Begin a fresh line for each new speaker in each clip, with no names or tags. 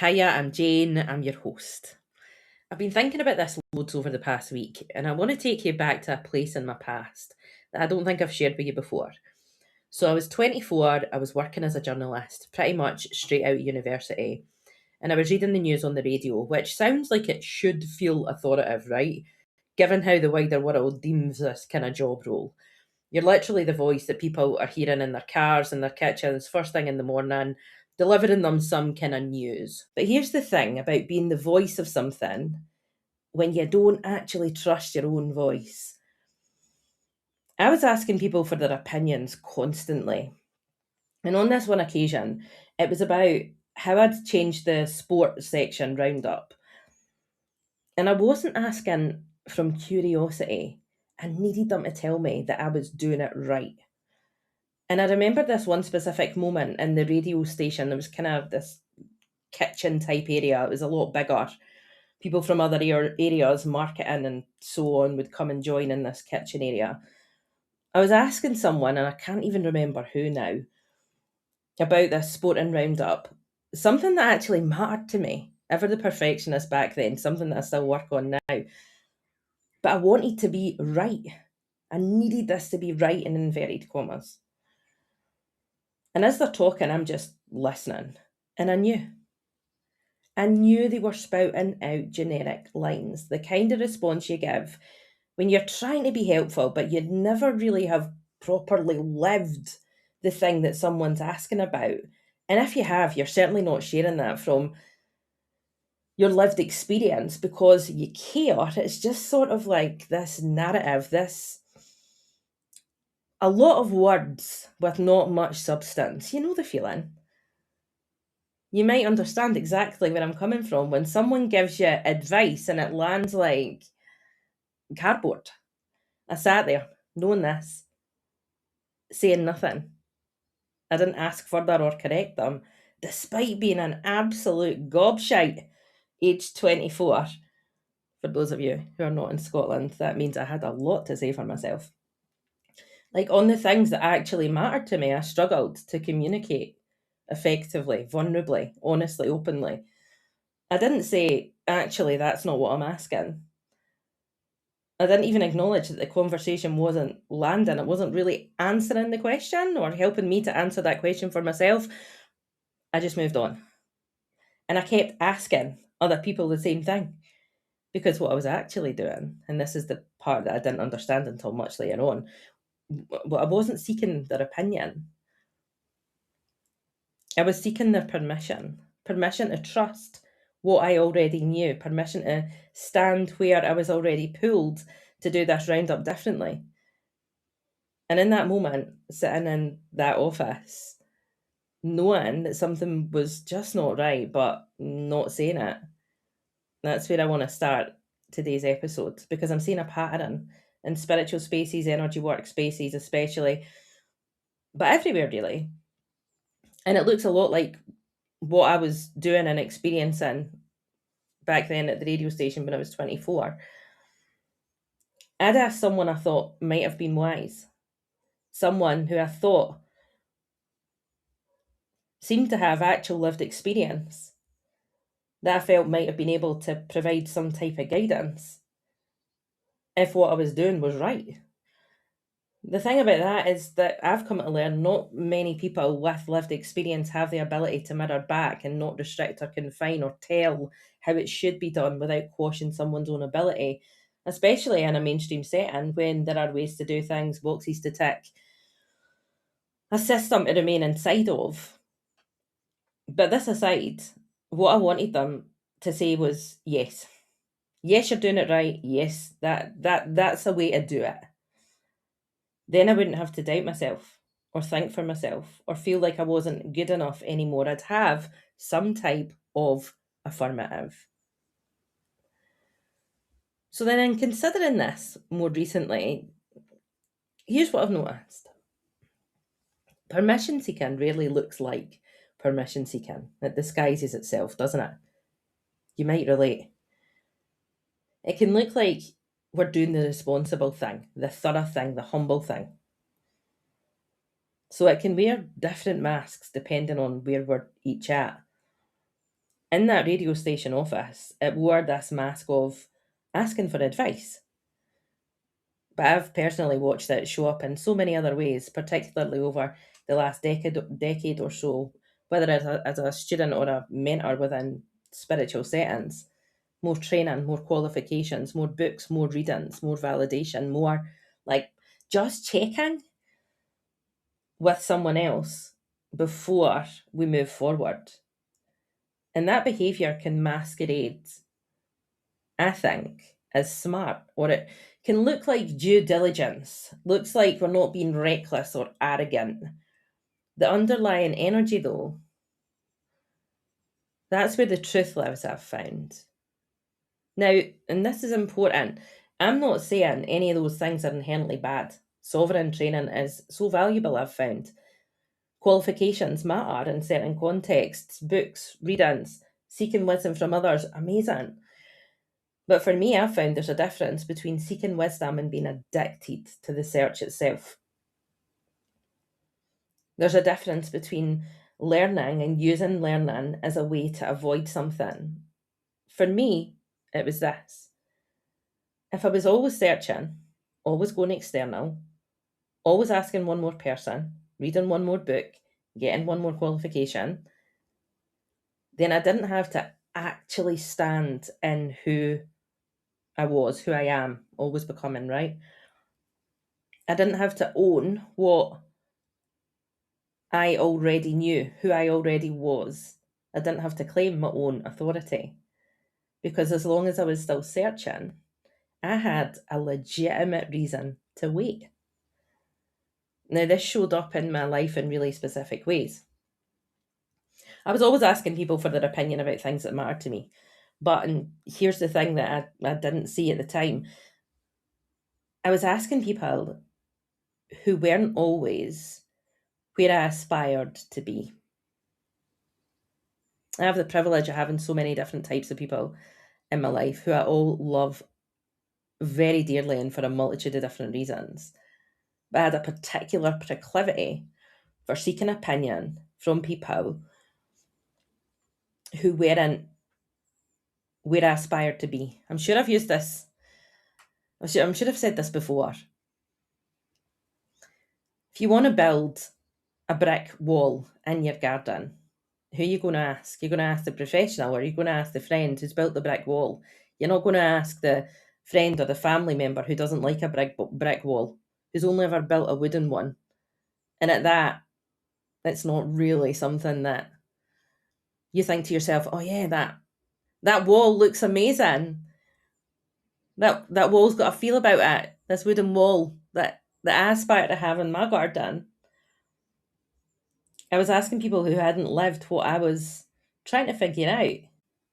Hiya, I'm Jane, I'm your host. I've been thinking about this loads over the past week, and I want to take you back to a place in my past that I don't think I've shared with you before. So I was 24, I was working as a journalist, pretty much straight out of university, and I was reading the news on the radio, which sounds like it should feel authoritative, right? Given how the wider world deems this kind of job role. You're literally the voice that people are hearing in their cars, in their kitchens, first thing in the morning, delivering them some kind of news. But here's the thing about being the voice of something when you don't actually trust your own voice. I was asking people for their opinions constantly. And on this one occasion, it was about how I'd changed the sport section roundup. And I wasn't asking from curiosity. I needed them to tell me that I was doing it right. And I remember this one specific moment in the radio station. There was kind of this kitchen type area. It was a lot bigger. People from other areas, marketing and so on, would come and join in this kitchen area. I was asking someone, and I can't even remember who now, about this sporting roundup. Something that actually mattered to me. Ever the perfectionist back then, something that I still work on now. But I wanted to be right. I needed this to be right in inverted commas. And as they're talking, I'm just listening. And I knew they were spouting out generic lines, the kind of response you give when you're trying to be helpful, but you'd never really have properly lived the thing that someone's asking about. And if you have, you're certainly not sharing that from your lived experience because you care. It's just sort of like this narrative, a lot of words with not much substance. You know the feeling. You might understand exactly where I'm coming from when someone gives you advice and it lands like cardboard. I sat there knowing this, saying nothing. I didn't ask further or correct them, despite being an absolute gobshite, aged 24. For those of you who are not in Scotland, that means I had a lot to say for myself. Like on the things that actually mattered to me, I struggled to communicate effectively, vulnerably, honestly, openly. I didn't say, actually, that's not what I'm asking. I didn't even acknowledge that the conversation wasn't landing. It wasn't really answering the question or helping me to answer that question for myself. I just moved on. And I kept asking other people the same thing. Because what I was actually doing, and this is the part that I didn't understand until much later on, I wasn't seeking their opinion. I was seeking their permission to trust what I already knew, permission to stand where I was already pulled to do this roundup differently. And in that moment, sitting in that office, knowing that something was just not right, but not saying it, that's where I want to start today's episode because I'm seeing a pattern in spiritual spaces, energy work spaces, especially, but everywhere really. And it looks a lot like what I was doing and experiencing back then at the radio station when I was 24. I'd asked someone I thought might have been wise, someone who I thought seemed to have actual lived experience that I felt might have been able to provide some type of guidance if what I was doing was right. The thing about that is that I've come to learn not many people with lived experience have the ability to mirror back and not restrict or confine or tell how it should be done without quashing someone's own ability, especially in a mainstream setting when there are ways to do things, boxes to tick, a system to remain inside of. But this aside, what I wanted them to say was yes. Yes, you're doing it right. Yes, that's a way to do it. Then I wouldn't have to doubt myself or think for myself or feel like I wasn't good enough anymore. I'd have some type of affirmative. So then, in considering this more recently, here's what I've noticed. Permission seeking rarely looks like permission seeking. It disguises itself, doesn't it? You might relate. It can look like we're doing the responsible thing, the thorough thing, the humble thing. So it can wear different masks depending on where we're each at. in that radio station office, it wore this mask of asking for advice. But I've personally watched it show up in so many other ways, particularly over the last decade or so, whether as a student or a mentor within spiritual settings. More training, more qualifications, more books, more readings, more validation, more like just checking with someone else before we move forward. And that behaviour can masquerade, I think, as smart, or it can look like due diligence, looks like we're not being reckless or arrogant. The underlying energy, though, that's where the truth lives, I've found. Now, and this is important, I'm not saying any of those things are inherently bad. Sovereign training is so valuable, I've found. Qualifications matter in certain contexts, books, readings, seeking wisdom from others, amazing. But for me, I've found there's a difference between seeking wisdom and being addicted to the search itself. There's a difference between learning and using learning as a way to avoid something. For me, it was this. If I was always searching, always going external, always asking one more person, reading one more book, getting one more qualification, then I didn't have to actually stand in who I was, who I am, always becoming, right? I didn't have to own what I already knew, who I already was. I didn't have to claim my own authority. Because as long as I was still searching, I had a legitimate reason to wait. Now, this showed up in my life in really specific ways. I was always asking people for their opinion about things that mattered to me. But, and here's the thing that I didn't see at the time, I was asking people who weren't always where I aspired to be. I have the privilege of having so many different types of people in my life who I all love very dearly and for a multitude of different reasons. But I had a particular proclivity for seeking opinion from people who weren't where I aspired to be. I'm sure I've used this. I'm sure I've said this before. If you want to build a brick wall in your garden, who are you going to ask? You're going to ask the professional, or you're going to ask the friend who's built the brick wall. You're not going to ask the friend or the family member who doesn't like a brick wall, who's only ever built a wooden one. And at that, it's not really something that you think to yourself, oh yeah, that wall looks amazing. That wall's got a feel about it. This wooden wall that I aspire to have in my garden. I was asking people who hadn't lived what I was trying to figure out.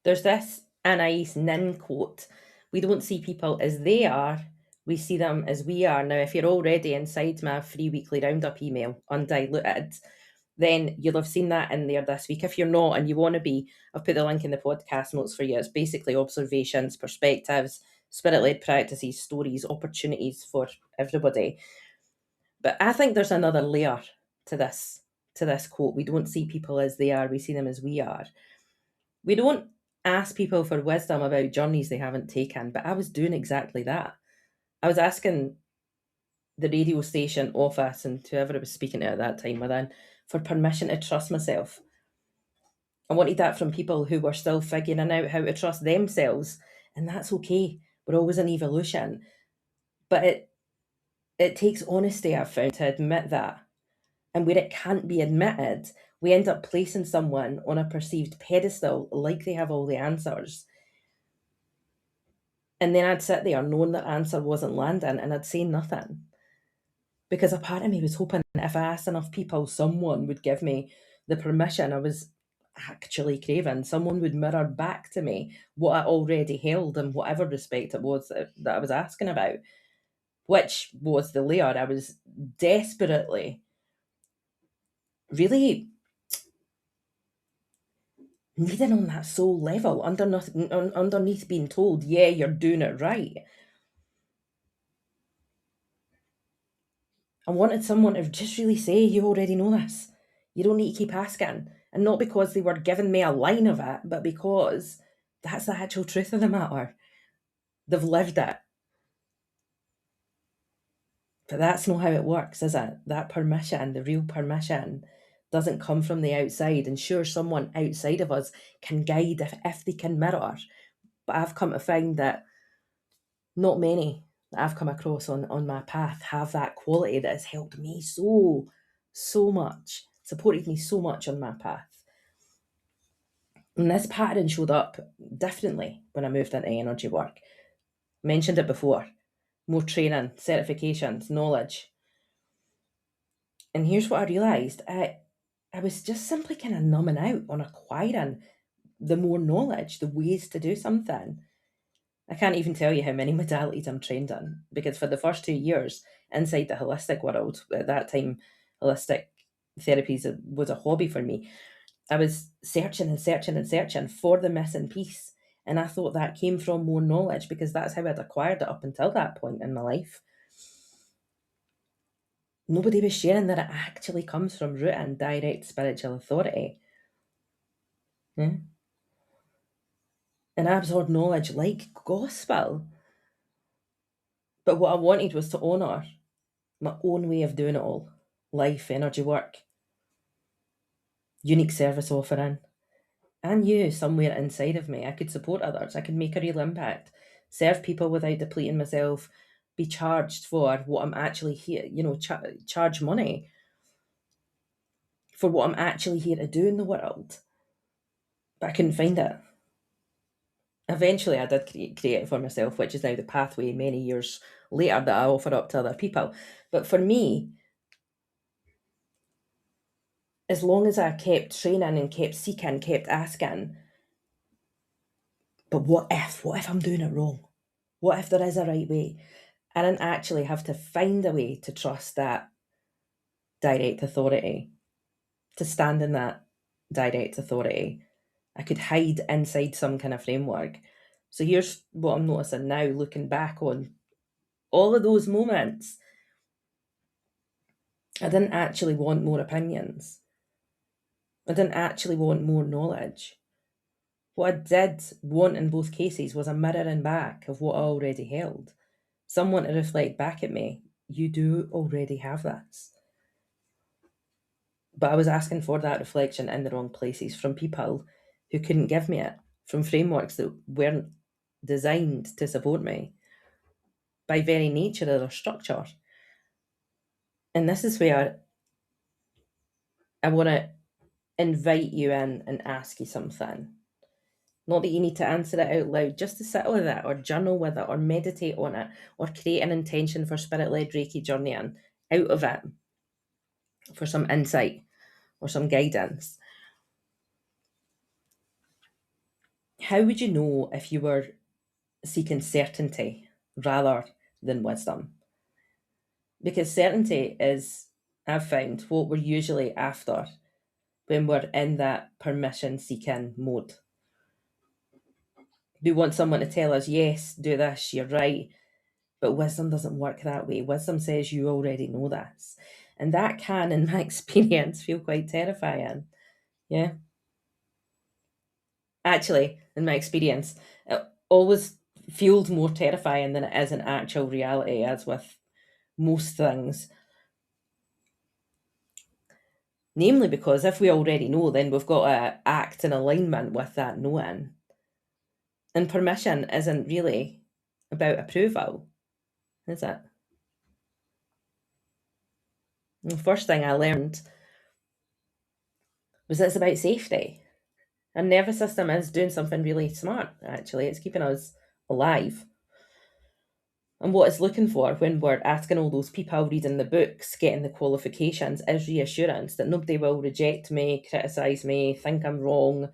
There's this Anais Nin quote: we don't see people as they are, we see them as we are. Now, if you're already inside my free weekly roundup email, Undiluted, then you'll have seen that in there this week. If you're not and you want to be, I've put the link in the podcast notes for you. It's basically observations, perspectives, spirit-led practices, stories, opportunities for everybody. But I think there's another layer to this quote. We don't see people as they are, we see them as we are. We don't ask people for wisdom about journeys they haven't taken, but I was doing exactly that. I was asking the radio station office and whoever I was speaking to at that time within for permission to trust myself. I wanted that from people who were still figuring out how to trust themselves, and that's okay. We're always in evolution. But it takes honesty, I've found, to admit that. And where it can't be admitted, we end up placing someone on a perceived pedestal like they have all the answers. And then I'd sit there knowing that answer wasn't landing and I'd say nothing. Because a part of me was hoping that if I asked enough people, someone would give me the permission I was actually craving. Someone would mirror back to me what I already held in whatever respect it was that I was asking about, which was the layer I was desperately, really needing on that soul level, underneath being told, yeah, you're doing it right. I wanted someone to just really say, you already know this. You don't need to keep asking. And not because they were giving me a line of it, but because that's the actual truth of the matter. They've lived it. But that's not how it works, is it? That permission, the real permission, doesn't come from the outside. And sure, someone outside of us can guide if they can mirror. But I've come to find that not many that I've come across on my path have that quality that has helped me so much, supported me so much on my path. And this pattern showed up differently when I moved into energy work. Mentioned it before. More training, certifications, knowledge. And here's what I realised. I was just simply kind of numbing out on acquiring the more knowledge, the ways to do something. I can't even tell you how many modalities I'm trained in, because for the first 2 years inside the holistic world, at that time, holistic therapies was a hobby for me. I was searching and searching and searching for the missing piece. And I thought that came from more knowledge because that's how I'd acquired it up until that point in my life. Nobody was sharing that it actually comes from root and direct spiritual authority. Yeah? And I absorbed knowledge like gospel. But what I wanted was to honour my own way of doing it all. Life, energy work, unique service offering. I knew somewhere inside of me I could support others, I could make a real impact, serve people without depleting myself, be charged for what I'm actually here, charge money for what I'm actually here to do in the world. But I couldn't find it. Eventually I did create it for myself, which is now the pathway many years later that I offer up to other people. But for me, as long as I kept training and kept seeking, kept asking, but what if I'm doing it wrong? What if there is a right way? I didn't actually have to find a way to trust that direct authority, to stand in that direct authority. I could hide inside some kind of framework. So here's what I'm noticing now, looking back on all of those moments. I didn't actually want more opinions. I didn't actually want more knowledge. What I did want in both cases was a mirroring back of what I already held. Someone to reflect back at me, you do already have this. But I was asking for that reflection in the wrong places from people who couldn't give me it, from frameworks that weren't designed to support me by very nature of their structure. And this is where I want to invite you in and ask you something. Not that you need to answer it out loud, just to sit with it or journal with it or meditate on it or create an intention for spirit-led Reiki journeying out of it for some insight or some guidance. How would you know if you were seeking certainty rather than wisdom? Because certainty is, I've found, what we're usually after when we're in that permission-seeking mode. We want someone to tell us, yes, do this, you're right. But wisdom doesn't work that way. Wisdom says you already know this. And that can, in my experience, feel quite terrifying. Yeah. Actually, in my experience, it always feels more terrifying than it is in actual reality, as with most things. Namely because if we already know, then we've got to act in alignment with that knowing. And permission isn't really about approval, is it? The first thing I learned was it's about safety. Our nervous system is doing something really smart, actually. It's keeping us alive. And what it's looking for when we're asking all those people, reading the books, getting the qualifications, is reassurance that nobody will reject me, criticise me, think I'm wrong.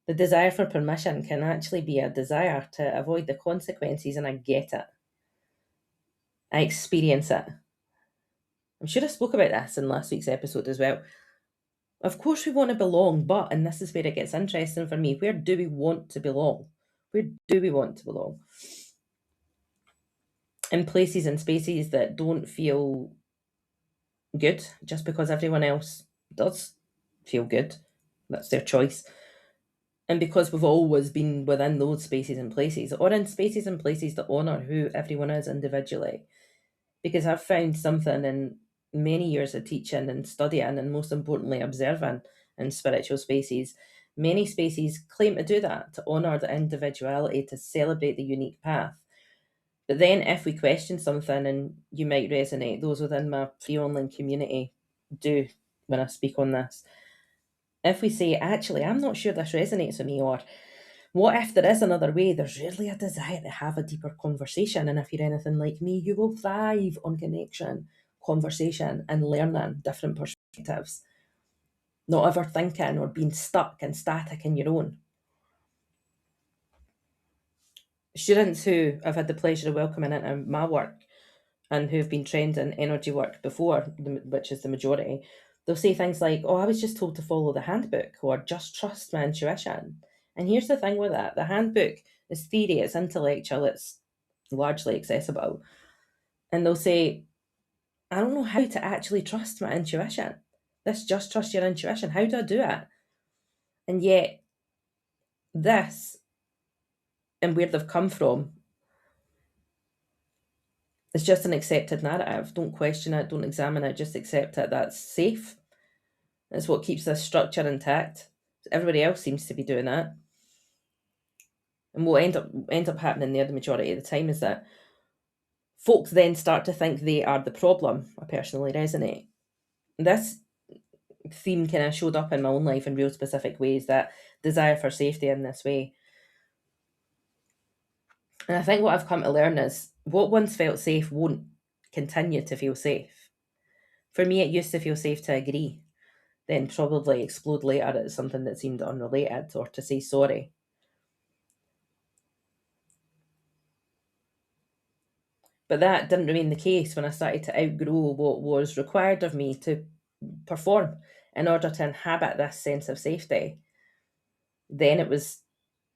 The desire for permission can actually be a desire to avoid the consequences, and I get it. I experience it. I'm sure I spoke about this in last week's episode as well. Of course we want to belong, but, and this is where it gets interesting for me, where do we want to belong? Where do we want to belong? In places and spaces that don't feel good just because everyone else does feel good. That's their choice. And because we've always been within those spaces and places, or in spaces and places that honour who everyone is individually. Because I've found something in many years of teaching and studying, and most importantly, observing in spiritual spaces. Many spaces claim to do that, to honour the individuality, to celebrate the unique path. But then, if we question something, and you might resonate, those within my free online community do when I speak on this. If we say, actually, I'm not sure this resonates with me, or what if there is another way? There's really a desire to have a deeper conversation. And if you're anything like me, you will thrive on connection, conversation, and learning different perspectives, not overthinking or being stuck and static in your own. Students who I've had the pleasure of welcoming into my work and who've been trained in energy work before, which is the majority, they'll say things like, oh, I was just told to follow the handbook, or just trust my intuition. And here's the thing with that. The handbook is theory, it's intellectual, it's largely accessible. And they'll say, I don't know how to actually trust my intuition. This just trust your intuition. How do I do it? And yet, this and where they've come from is just an accepted narrative. Don't question it, don't examine it, just accept it. That's safe. It's what keeps this structure intact. Everybody else seems to be doing it. And what ends up happening there the majority of the time is that folks then start to think they are the problem. I personally resonate. This theme kind of showed up in my own life in real specific ways, that desire for safety in this way. And I think what I've come to learn is what once felt safe won't continue to feel safe. For me, it used to feel safe to agree, then probably explode later at something that seemed unrelated, or to say sorry. But that didn't remain the case when I started to outgrow what was required of me to perform in order to inhabit this sense of safety. Then it was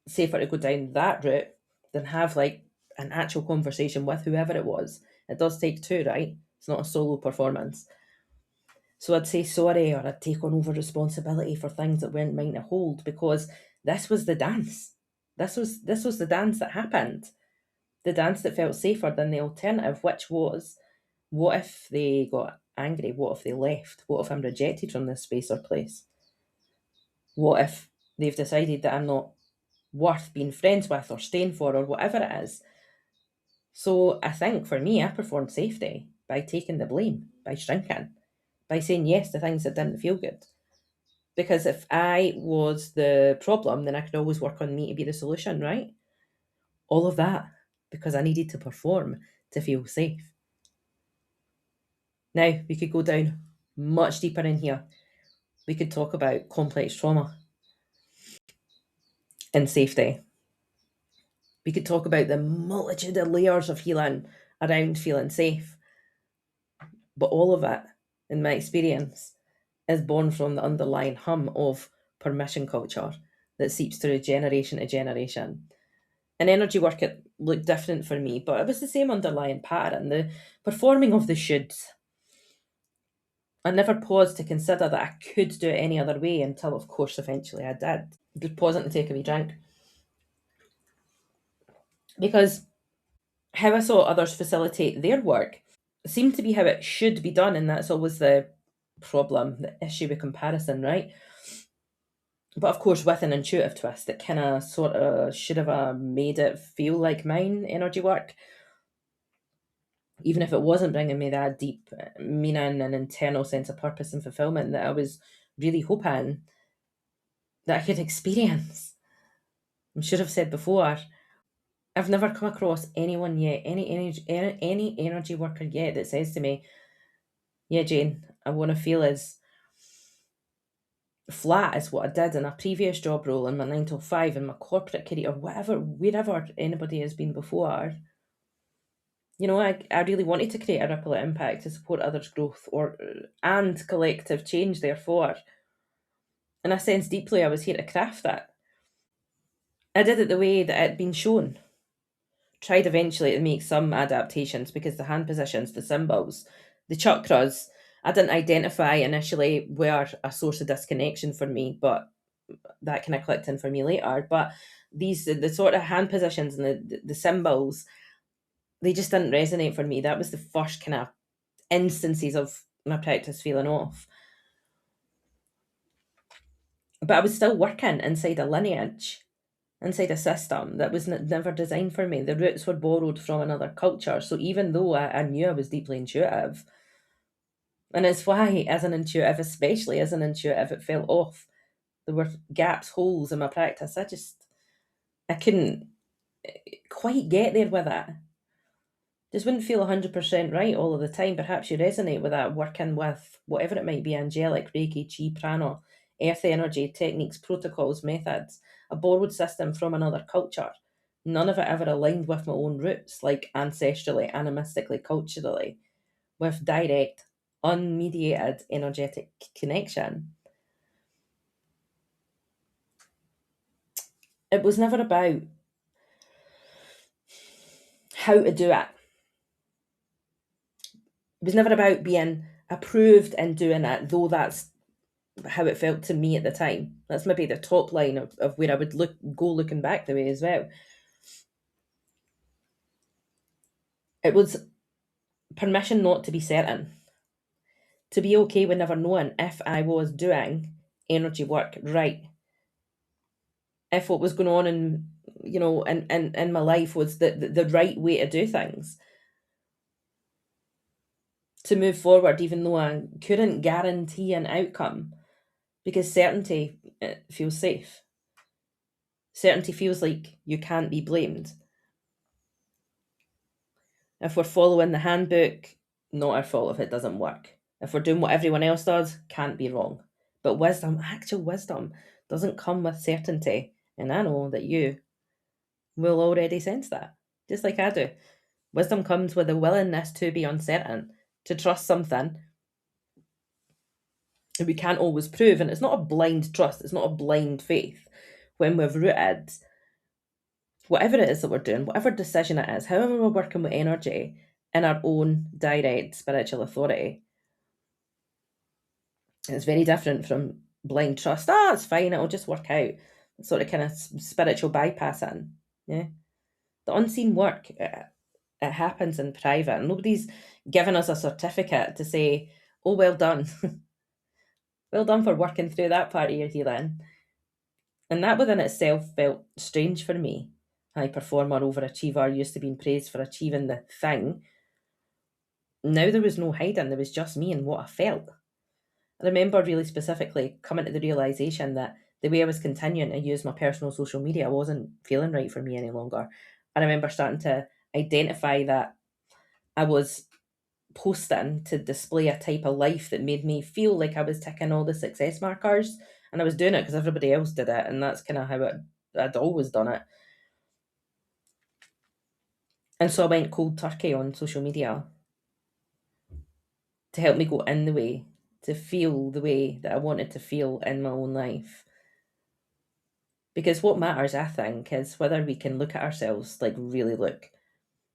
safer to go down that route than have like an actual conversation with whoever it was. It does take two, right? It's not a solo performance. So I'd say sorry, or I'd take on over responsibility for things that weren't mine to hold, because this was the dance. This was the dance that happened. The dance that felt safer than the alternative, which was, what if they got angry? What if they left? What if I'm rejected from this space or place? What if they've decided that I'm not worth being friends with or staying for, or whatever it is? So I think for me, I performed safety by taking the blame, by shrinking, by saying yes to things that didn't feel good. Because if I was the problem, then I could always work on me to be the solution, right? All of that because I needed to perform to feel safe. Now, we could go down much deeper in here. We could talk about complex trauma and safety. We could talk about the multitude of layers of healing around feeling safe. But all of it, in my experience, is born from the underlying hum of permission culture that seeps through generation to generation. In energy work, it looked different for me, but it was the same underlying pattern, the performing of the shoulds. I never paused to consider that I could do it any other way until, of course, eventually I did. Just pausing to take a wee drink. Because how I saw others facilitate their work seemed to be how it should be done, and that's always the problem, the issue with comparison, right? But of course, with an intuitive twist, that kind of sort of should have made it feel like mine energy work, even if it wasn't bringing me that deep meaning and internal sense of purpose and fulfillment that I was really hoping that I could experience. I should have said before, I've never come across anyone yet, any energy worker yet, that says to me, yeah, Jane, I want to feel as flat as what I did in a previous job role, in my 9 to 5, in my corporate career, whatever, wherever anybody has been before. You know, I really wanted to create a ripple of impact to support others' growth and collective change, therefore. And I sensed deeply I was here to craft that. I did it the way that it had been shown. Tried eventually to make some adaptations, because the hand positions, the symbols, the chakras, I didn't identify initially were a source of disconnection for me, but that kind of clicked in for me later. But the sort of hand positions and the symbols, they just didn't resonate for me. That was the first kind of instances of my practice feeling off. But I was still working inside a lineage, inside a system that was never designed for me. The roots were borrowed from another culture. So even though I knew I was deeply intuitive, and it's why, as an intuitive, especially as an intuitive, it fell off. There were gaps, holes in my practice. I couldn't quite get there with it. Just wouldn't feel 100% right all of the time. Perhaps you resonate with that, working with whatever it might be, angelic, Reiki, Chi, prana, earth energy, techniques, protocols, methods, a borrowed system from another culture. None of it ever aligned with my own roots, like ancestrally, animistically, culturally, with direct, unmediated energetic connection. It was never about how to do it. It was never about being approved in doing it, though that's how it felt to me at the time. That's maybe the top line of where I would go looking back the way as well. It was permission not to be certain, to be okay with never knowing if I was doing energy work right, if what was going on in my life was the right way to do things, to move forward even though I couldn't guarantee an outcome, because certainty feels safe. Certainty feels like you can't be blamed. If we're following the handbook, not our fault if it doesn't work. If we're doing what everyone else does, can't be wrong. But wisdom, actual wisdom, doesn't come with certainty. And I know that you will already sense that, just like I do. Wisdom comes with a willingness to be uncertain, to trust something that we can't always prove. And it's not a blind trust, it's not a blind faith. When we've rooted whatever it is that we're doing, whatever decision it is, however we're working with energy in our own direct spiritual authority, it's very different from blind trust. It's fine, it'll just work out. Sort of kind of spiritual bypassing. Yeah. The unseen work, it happens in private. Nobody's given us a certificate to say, oh, well done. Well done for working through that part of your healing. And that within itself felt strange for me. High performer, overachiever, used to being praised for achieving the thing. Now there was no hiding, there was just me and what I felt. I remember really specifically coming to the realisation that the way I was continuing to use my personal social media wasn't feeling right for me any longer. I remember starting to identify that I was posting to display a type of life that made me feel like I was ticking all the success markers, and I was doing it because everybody else did it, and that's kind of how I'd always done it. And so I went cold turkey on social media to help me go in the way, to feel the way that I wanted to feel in my own life. Because what matters, I think, is whether we can look at ourselves, like really look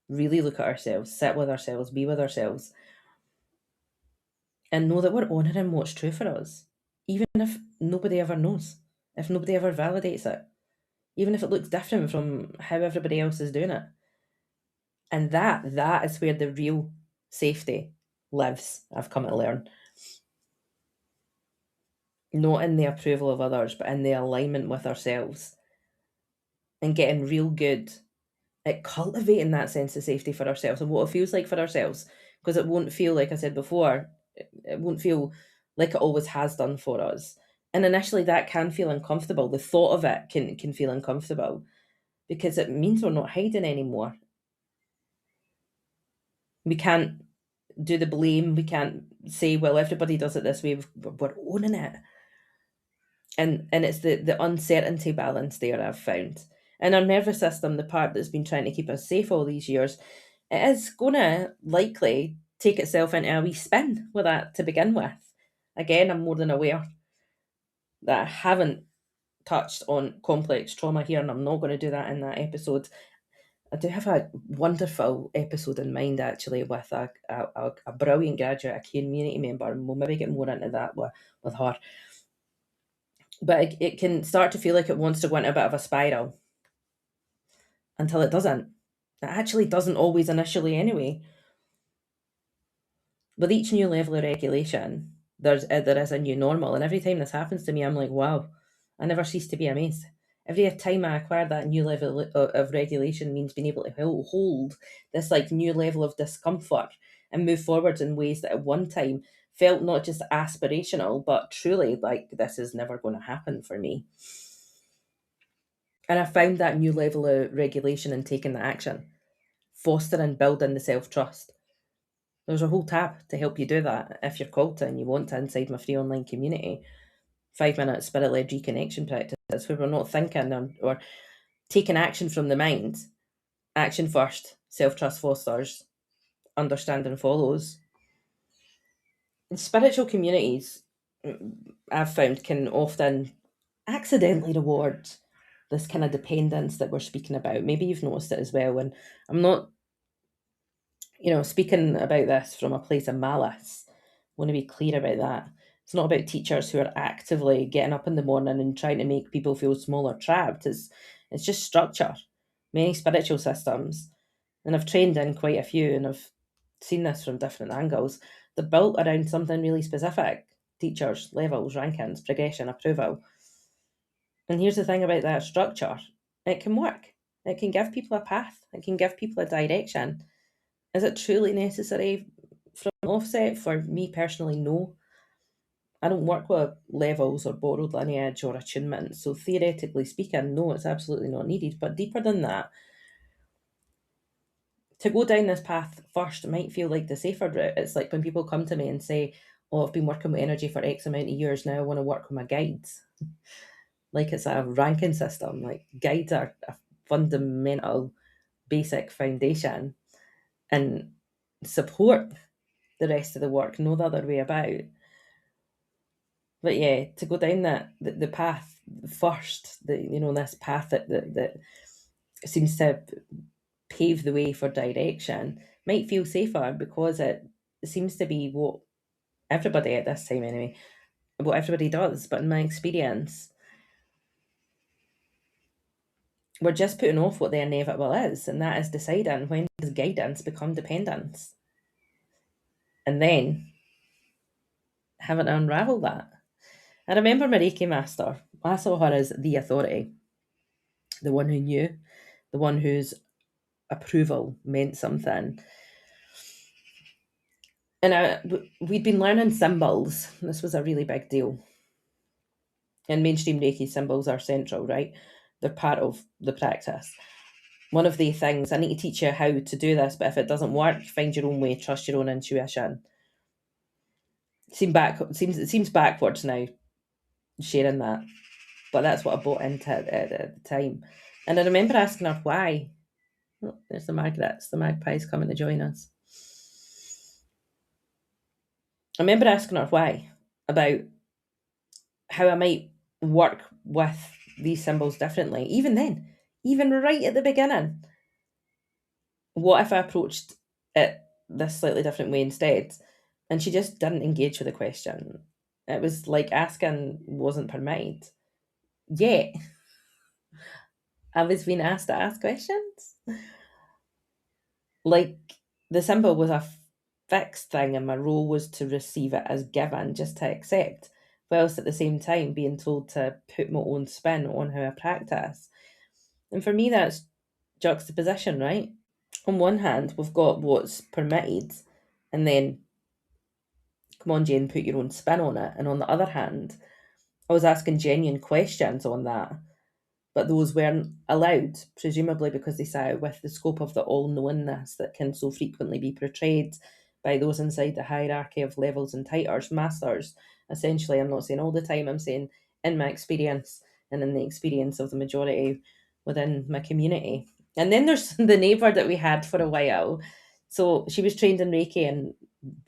at ourselves, sit with ourselves, be with ourselves, and know that we're honouring what's true for us, even if nobody ever knows, if nobody ever validates it, even if it looks different from how everybody else is doing it. And that is where the real safety lives, I've come to learn. Not in the approval of others, but in the alignment with ourselves. And getting real good at cultivating that sense of safety for ourselves and what it feels like for ourselves. Because it won't feel, like I said before, it won't feel like it always has done for us. And initially that can feel uncomfortable. The thought of it can feel uncomfortable because it means we're not hiding anymore. We can't do the blame. We can't say, well, everybody does it this way. We're owning it. And it's the uncertainty balance there I've found. And our nervous system, the part that's been trying to keep us safe all these years, it is going to likely take itself into a wee spin with that to begin with. Again, I'm more than aware that I haven't touched on complex trauma here, and I'm not going to do that in that episode. I do have a wonderful episode in mind, actually, with a brilliant graduate, a community member, and we'll maybe get more into that with her. But it can start to feel like it wants to go into a bit of a spiral until it doesn't. It actually doesn't always initially anyway. With each new level of regulation, there is a new normal, and every time this happens to me, I'm like, wow, I never cease to be amazed. Every time I acquire that new level of regulation means being able to hold this like new level of discomfort and move forwards in ways that at one time felt not just aspirational, but truly like this is never going to happen for me. And I found that new level of regulation and taking the action, fostering, building the self trust. There's a whole tab to help you do that if you're called to and you want to inside my free online community. 5-minute spirit led reconnection practice where we're not thinking or taking action from the mind. Action first, self trust fosters, understanding follows. In spiritual communities, I've found can often accidentally reward this kind of dependence that we're speaking about. Maybe you've noticed it as well. And I'm not, speaking about this from a place of malice. I want to be clear about that. It's not about teachers who are actively getting up in the morning and trying to make people feel small or trapped. It's just structure. Many spiritual systems, and I've trained in quite a few, and I've seen this from different angles. They're built around something really specific: teachers, levels, rankings, progression, approval. And here's the thing about that structure: it can work. It can give people a path. It can give people a direction. Is it truly necessary from offset? For me personally, no. I don't work with levels or borrowed lineage or attunement. So theoretically speaking, no, it's absolutely not needed. But deeper than that, to go down this path first might feel like the safer route. It's like when people come to me and say, oh, I've been working with energy for X amount of years now, I want to work with my guides. Like it's a ranking system. Like guides are a fundamental basic foundation and support the rest of the work, no the other way about. But yeah, to go down the path first, this path that seems to pave the way for direction might feel safer because it seems to be what everybody at this time anyway, what everybody does. But in my experience, we're just putting off what the inevitable is, and that is deciding when does guidance become dependence, and then having to unravel that. I remember my Reiki master. I saw her as the authority, the one who knew, the one whose approval meant something. And we'd been learning symbols. This was a really big deal. In mainstream Reiki, symbols are central, right? They're part of the practice. One of the things, I need to teach you how to do this, but if it doesn't work, find your own way, trust your own intuition. It seems backwards now, sharing that, but that's what I bought into at the time. And I remember asking her why. Oh, there's the Margaret's, the magpies coming to join us. I remember asking her why, about how I might work with these symbols differently. Even then, even right at the beginning, what if I approached it this slightly different way instead? And she just didn't engage with the question. It was like asking wasn't permitted. Yet, I was being asked to ask questions. Like, the symbol was a fixed thing, and my role was to receive it as given, just to accept, whilst at the same time being told to put my own spin on how I practice. And for me, that's juxtaposition, right? On one hand, we've got what's permitted, and then come on, Jane, put your own spin on it. And on the other hand, I was asking genuine questions on that, but those weren't allowed, presumably because they sat with the scope of the all knowingness that can so frequently be portrayed by those inside the hierarchy of levels and titles, masters. Essentially, I'm not saying all the time, I'm saying in my experience and in the experience of the majority within my community. And then there's the neighbour that we had for a while. So she was trained in Reiki and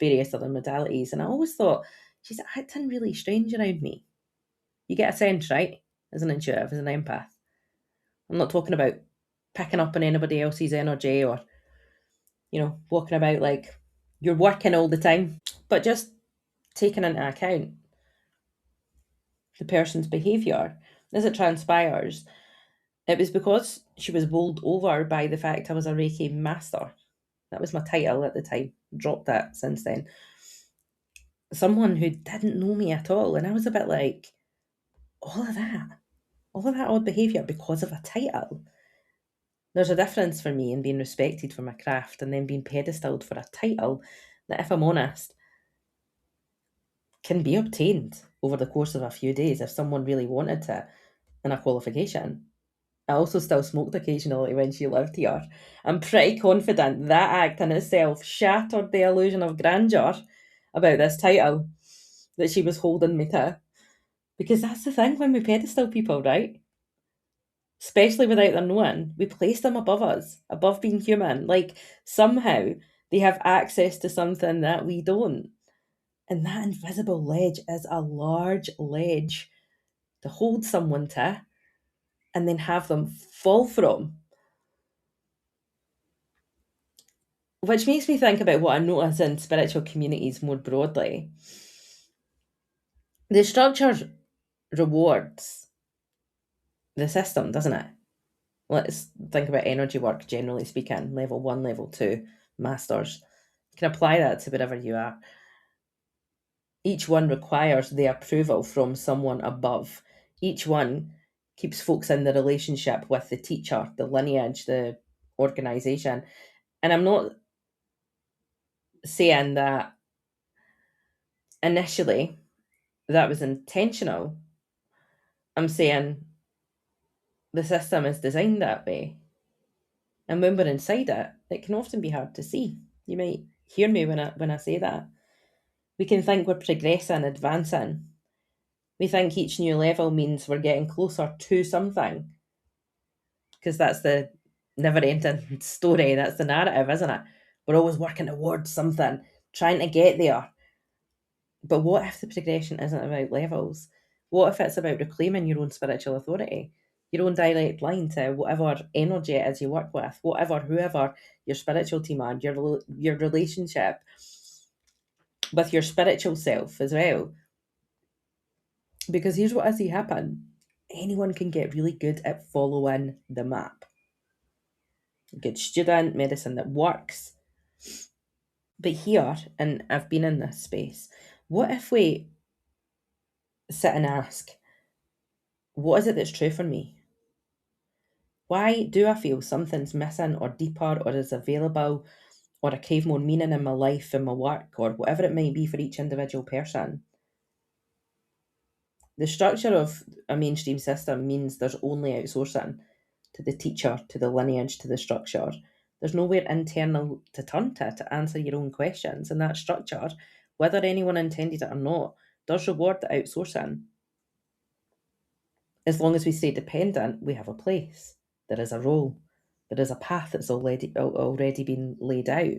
various other modalities, and I always thought she's acting really strange around me. You get a sense, right? As an intuitive, as an empath. I'm not talking about picking up on anybody else's energy or, walking about like you're working all the time, but just taking into account the person's behaviour. As it transpires, it was because she was bowled over by the fact I was a Reiki master. That was my title at the time. Dropped that since then. Someone who didn't know me at all. And I was a bit like, all of that odd behaviour because of a title. There's a difference for me in being respected for my craft and then being pedestaled for a title that, if I'm honest, can be obtained over the course of a few days if someone really wanted to, in a qualification. I also still smoked occasionally when she lived here. I'm pretty confident that act in itself shattered the illusion of grandeur about this title that she was holding me to. Because that's the thing when we pedestal people, right? Especially without their knowing, we place them above us, above being human. Like somehow they have access to something that we don't. And that invisible ledge is a large ledge to hold someone to and then have them fall from. Which makes me think about what I notice in spiritual communities more broadly. The structure rewards the system, doesn't it? Let's think about energy work, generally speaking, level 1, level 2, masters. You can apply that to wherever you are. Each one requires the approval from someone above. Each one keeps folks in the relationship with the teacher, the lineage, the organisation. And I'm not saying that initially that was intentional. I'm saying the system is designed that way. And when we're inside it, it can often be hard to see. You might hear me when I say that. We can think we're progressing, advancing. We think each new level means we're getting closer to something. Because that's the never ending story. That's the narrative, isn't it? We're always working towards something, trying to get there. But what if the progression isn't about levels? What if it's about reclaiming your own spiritual authority, your own direct line to whatever energy it is you work with, whoever your spiritual team are, your relationship with your spiritual self as well? Because here's what I see happen. Anyone can get really good at following the map. Good student, medicine that works. But here, and I've been in this space, what if we sit and ask, what is it that's true for me? Why do I feel something's missing or deeper or is available or I crave more meaning in my life and my work or whatever it might be for each individual person? The structure of a mainstream system means there's only outsourcing to the teacher, to the lineage, to the structure. There's nowhere internal to turn to answer your own questions. And that structure, whether anyone intended it or not, does reward the outsourcing. As long as we stay dependent, we have a place. There is a role. There is a path that's already been laid out.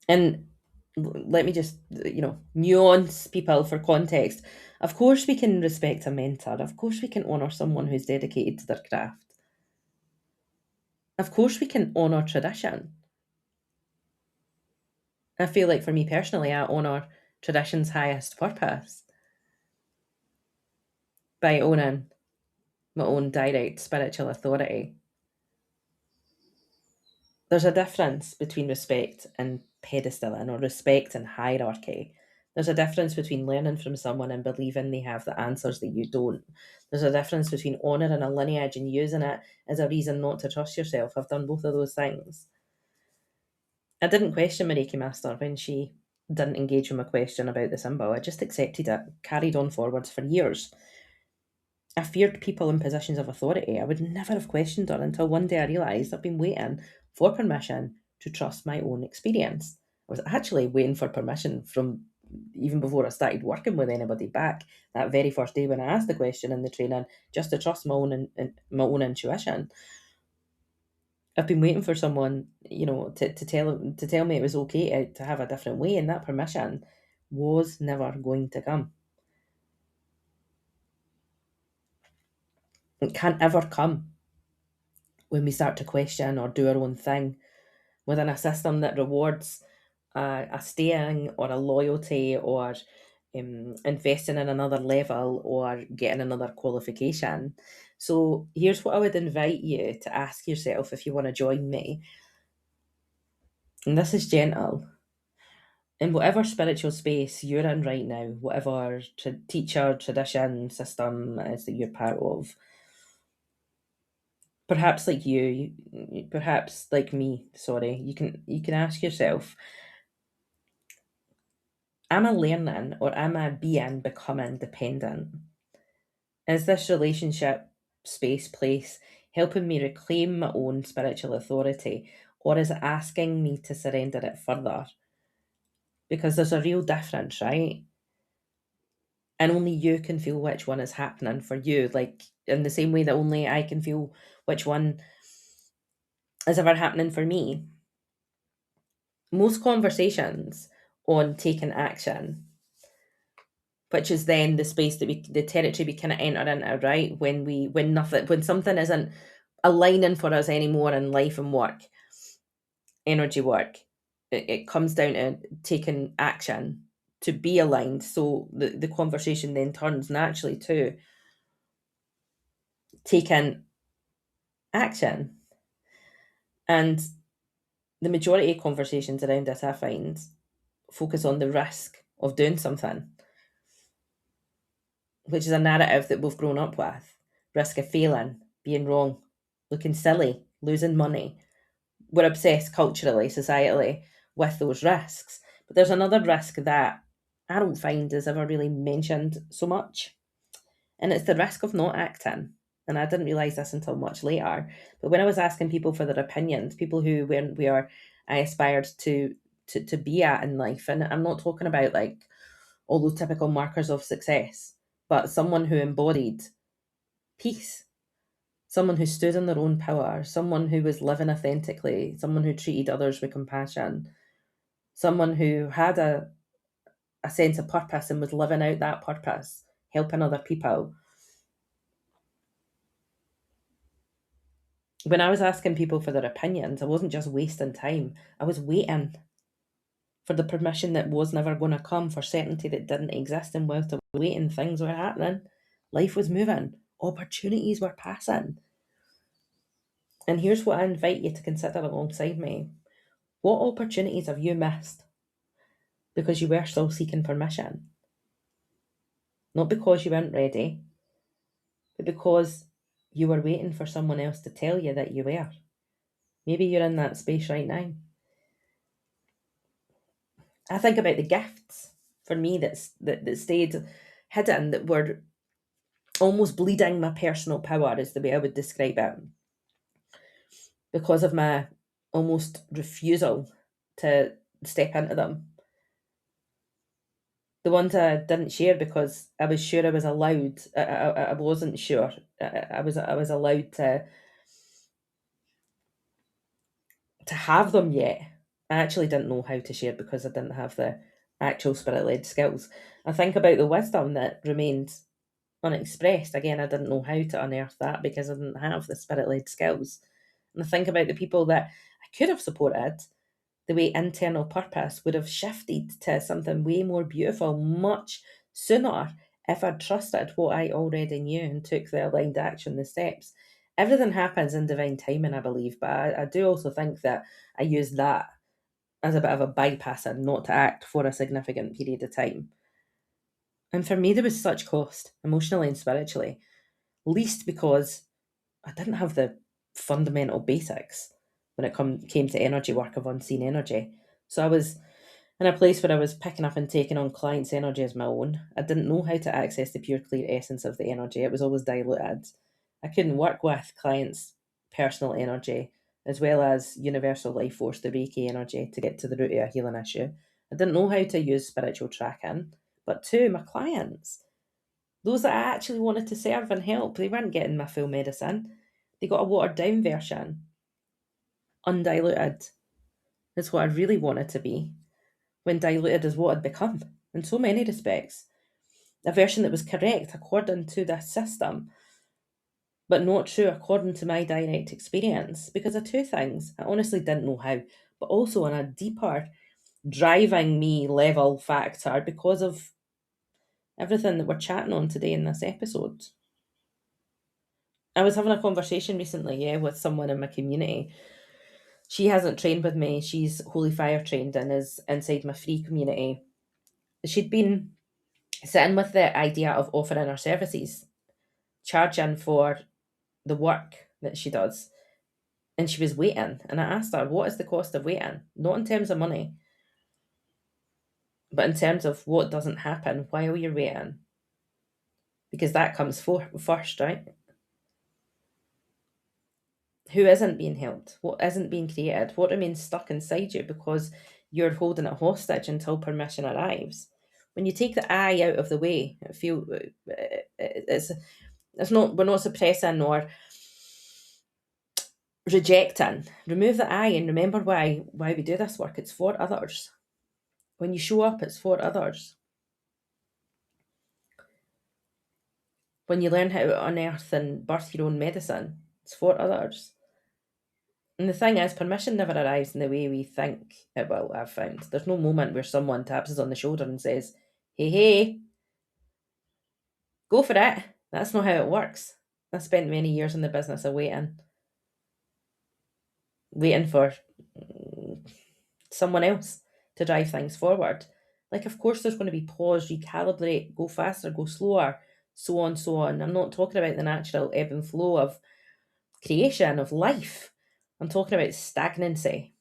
And let me just, nuance people for context. Of course, we can respect a mentor. Of course, we can honour someone who's dedicated to their craft. Of course, we can honour tradition. I feel like for me personally, I honour tradition's highest purpose by owning my own direct spiritual authority. There's a difference between respect and pedestaling, or respect and hierarchy. There's a difference between learning from someone and believing they have the answers that you don't. There's a difference between honouring a lineage and using it as a reason not to trust yourself. I've done both of those things. I didn't question my Reiki master when she didn't engage with my question about the symbol. I just accepted it, carried on forwards for years. I feared people in positions of authority. I would never have questioned her until one day I realised I've been waiting for permission to trust my own experience. I was actually waiting for permission from even before I started working with anybody back that very first day when I asked the question in the training, just to trust my own intuition. I've been waiting for someone, to tell me it was okay to have a different way, and that permission was never going to come. It can't ever come when we start to question or do our own thing within a system that rewards a staying or a loyalty or investing in another level or getting another qualification. So here's what I would invite you to ask yourself if you want to join me. And this is gentle. In whatever spiritual space you're in right now, whatever teacher, tradition, system is that you're part of, perhaps like perhaps like me, sorry, you can ask yourself, am I learning or am I being becoming dependent? Is this relationship, space, place helping me reclaim my own spiritual authority, or is it asking me to surrender it further? Because there's a real difference, right? And only you can feel which one is happening for you. Like in the same way that only I can feel which one is ever happening for me. Most conversations on taking action, which is then the space that the territory we kind of enter into, right? When something isn't aligning for us anymore in life and work, energy work, it comes down to taking action to be aligned. So the conversation then turns naturally to taking action. And the majority of conversations around this, I find, focus on the risk of doing something, which is a narrative that we've grown up with. Risk of failing, being wrong, looking silly, losing money. We're obsessed culturally, societally, with those risks. But there's another risk that I don't find is ever really mentioned so much, and it's the risk of not acting. And I didn't realise this until much later. But when I was asking people for their opinions, people who weren't where I aspired to be at in life, and I'm not talking about like all those typical markers of success, but someone who embodied peace, someone who stood in their own power, someone who was living authentically, someone who treated others with compassion, someone who had a sense of purpose and was living out that purpose, helping other people. When I was asking people for their opinions, I wasn't just wasting time, I was waiting for the permission that was never going to come, for certainty that didn't exist. And whilst I was waiting, things were happening. Life was moving. Opportunities were passing. And here's what I invite you to consider alongside me. What opportunities have you missed because you were still seeking permission? Not because you weren't ready, but because you were waiting for someone else to tell you that you were. Maybe you're in that space right now. I think about the gifts for me that stayed hidden, that were almost bleeding my personal power, is the way I would describe it, because of my almost refusal to step into them. The ones I didn't share because I was sure I was allowed. I wasn't sure. I was allowed to have them yet. I actually didn't know how to share because I didn't have the actual spirit led skills. I think about the wisdom that remained unexpressed. Again, I didn't know how to unearth that because I didn't have the spirit led skills. And I think about the people that I could have supported, the way internal purpose would have shifted to something way more beautiful much sooner if I'd trusted what I already knew and took the aligned action, the steps. Everything happens in divine timing, I believe, but I do also think that I use that as a bit of a bypassing not to act for a significant period of time. And for me, there was such cost, emotionally and spiritually, least because I didn't have the fundamental basics when it came to energy work of unseen energy. So I was in a place where I was picking up and taking on clients' energy as my own. I didn't know how to access the pure, clear essence of the energy. It was always diluted. I couldn't work with clients' personal energy as well as universal life force, the Reiki energy, to get to the root of a healing issue. I didn't know how to use spiritual tracking. But two, my clients, those that I actually wanted to serve and help, they weren't getting my full medicine. They got a watered down version, undiluted. That's what I really wanted to be, when diluted is what I'd become in so many respects. A version that was correct according to this system, but not true according to my direct experience because of two things. I honestly didn't know how, but also on a deeper driving me level factor because of everything that we're chatting on today in this episode. I was having a conversation recently, with someone in my community. She hasn't trained with me. She's Holy Fire trained and is inside my free community. She'd been sitting with the idea of offering her services, charging for the work that she does. And she was waiting. And I asked her, what is the cost of waiting? Not in terms of money, but in terms of what doesn't happen while you're waiting. Because that comes first, right? Who isn't being helped? What isn't being created? What remains stuck inside you because you're holding it hostage until permission arrives? When you take the I out of the way, it's not, we're not suppressing or rejecting. Remove the I and remember why we do this work. It's for others. When you show up, it's for others. When you learn how to unearth and birth your own medicine, it's for others. And the thing is, permission never arrives in the way we think it will, I've found. There's no moment where someone taps us on the shoulder and says, hey, go for it. That's not how it works. I spent many years in the business of waiting for someone else to drive things forward. Like, of course, there's going to be pause, recalibrate, go faster, go slower, so on, so on. I'm not talking about the natural ebb and flow of creation, of life. I'm talking about stagnancy.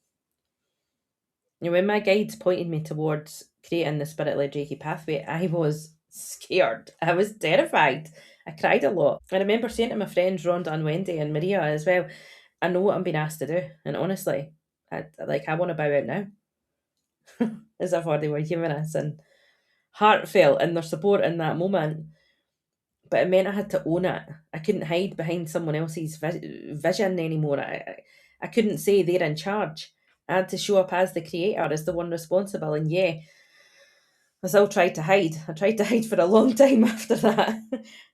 When my guides pointed me towards creating the spirit-led Reiki pathway, I was scared. I was terrified. I cried a lot. I remember saying to my friends Rhonda and Wendy and Maria as well, I know what I'm being asked to do. And honestly, I want to bow out now. As if they were humorous and heartfelt in their support in that moment. But it meant I had to own it. I couldn't hide behind someone else's vision anymore. I couldn't say they're in charge. I had to show up as the creator, as the one responsible. And yeah, I still tried to hide. I tried to hide for a long time after that.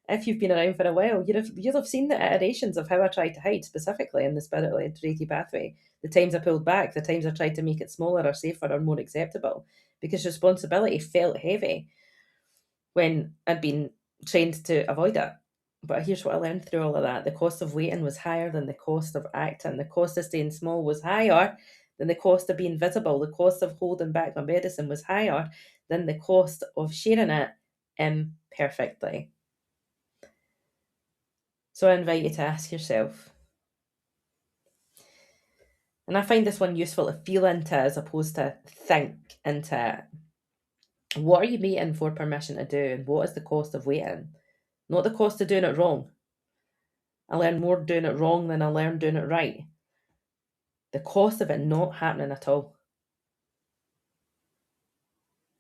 If you've been around for a while, you'll have seen the iterations of how I tried to hide, specifically in the spirit-led Reiki pathway. The times I pulled back, the times I tried to make it smaller or safer or more acceptable, because responsibility felt heavy when I'd been trained to avoid it. But here's what I learned through all of that. The cost of waiting was higher than the cost of acting. The cost of staying small was higher than the cost of being visible. The cost of holding back my medicine was higher than the cost of sharing it imperfectly. So I invite you to ask yourself, and I find this one useful to feel into as opposed to think into it. What are you waiting for permission to do, and what is the cost of waiting? Not the cost of doing it wrong. I learned more doing it wrong than I learned doing it right. The cost of it not happening at all.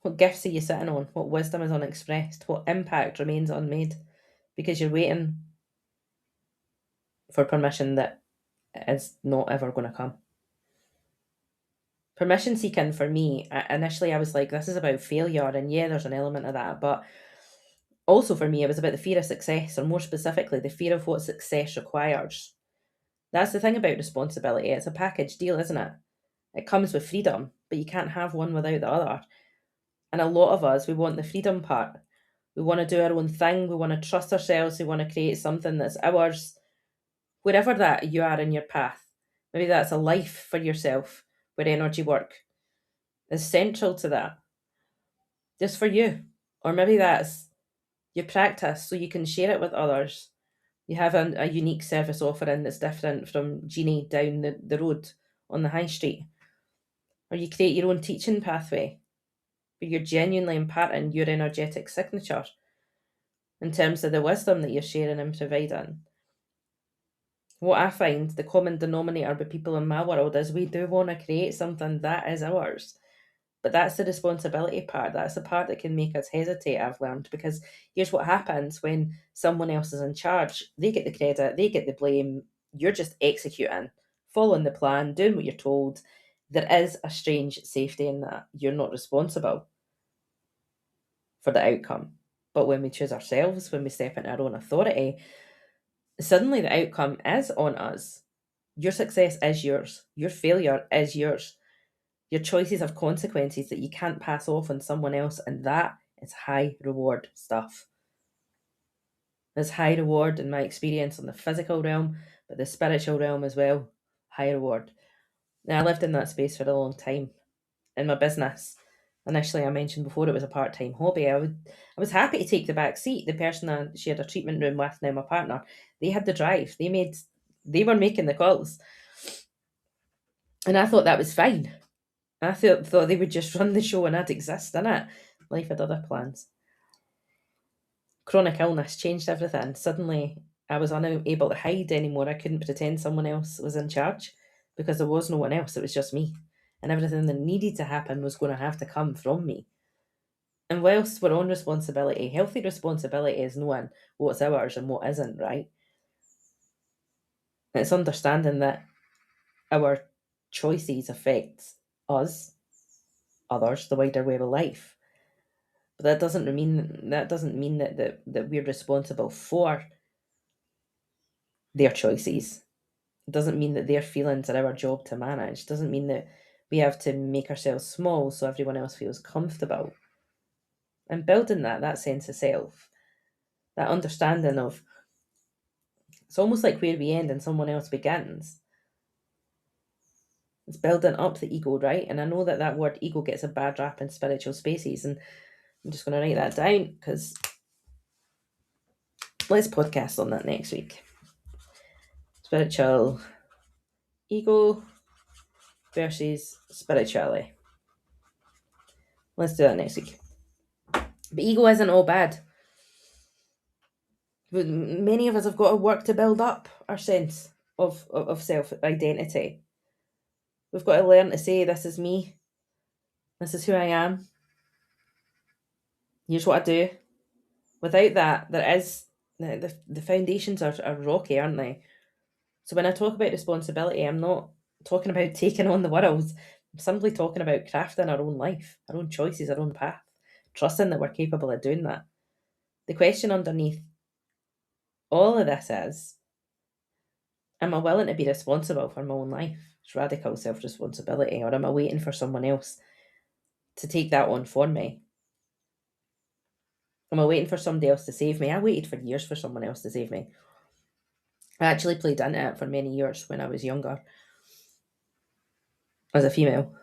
What gifts are you sitting on? What wisdom is unexpressed? What impact remains unmade? Because you're waiting for permission that is not ever going to come. Permission seeking for me, initially I was like, this is about failure, and yeah, there's an element of that, but also for me, it was about the fear of success, or more specifically, the fear of what success requires. That's the thing about responsibility. It's a package deal, isn't it? It comes with freedom, but you can't have one without the other. And a lot of us, we want the freedom part. We want to do our own thing. We want to trust ourselves. We want to create something that's ours, wherever that you are in your path. Maybe that's a life for yourself where energy work is central to that, just for you. Or maybe that's your practice so you can share it with others. You have a unique service offering that's different from Jeannie down the road on the high street. Or you create your own teaching pathway where you're genuinely imparting your energetic signature in terms of the wisdom that you're sharing and providing. What I find the common denominator with people in my world is we do want to create something that is ours. But that's the responsibility part. That's the part that can make us hesitate, I've learned, because here's what happens when someone else is in charge. They get the credit, they get the blame, you're just executing, following the plan, doing what you're told. There is a strange safety in that. You're not responsible for the outcome. But when we choose ourselves, when we step into our own authority, suddenly the outcome is on us. Your success is yours. Your failure is yours. Your choices have consequences that you can't pass off on someone else, and that is high reward stuff. There's high reward in my experience on the physical realm, but the spiritual realm as well, high reward. Now, I lived in that space for a long time. In my business, initially I mentioned before, it was a part-time hobby. I was happy to take the back seat. The person I shared a treatment room with, now my partner, they had the drive. They were making the calls. And I thought that was fine. I thought they would just run the show and I'd exist in it. Life had other plans. Chronic illness changed everything. Suddenly, I was unable to hide anymore. I couldn't pretend someone else was in charge because there was no one else. It was just me. And everything that needed to happen was going to have to come from me. And whilst we're on responsibility, healthy responsibility is knowing what's ours and what isn't, right? It's understanding that our choices affect us, others, the wider web of life. But that doesn't mean that we're responsible for their choices. It doesn't mean that their feelings are our job to manage. It doesn't mean that we have to make ourselves small so everyone else feels comfortable. And building that sense of self, that understanding of, it's almost like where we end and someone else begins. It's building up the ego, right? And I know that word ego gets a bad rap in spiritual spaces, and I'm just going to write that down because let's podcast on that next week. Spiritual ego versus spirituality. Let's do that next week. But ego isn't all bad. Many of us have got to work to build up our sense of self-identity. We've got to learn to say, this is me. This is who I am. Here's what I do. Without that, the foundations are rocky, aren't they? So when I talk about responsibility, I'm not talking about taking on the world. I'm simply talking about crafting our own life, our own choices, our own path, trusting that we're capable of doing that. The question underneath all of this is, am I willing to be responsible for my own life? It's radical self-responsibility. Or am I waiting for someone else to take that on for me? Am I waiting for somebody else to save me? I waited for years for someone else to save me. I actually played into it for many years when I was younger, as a female.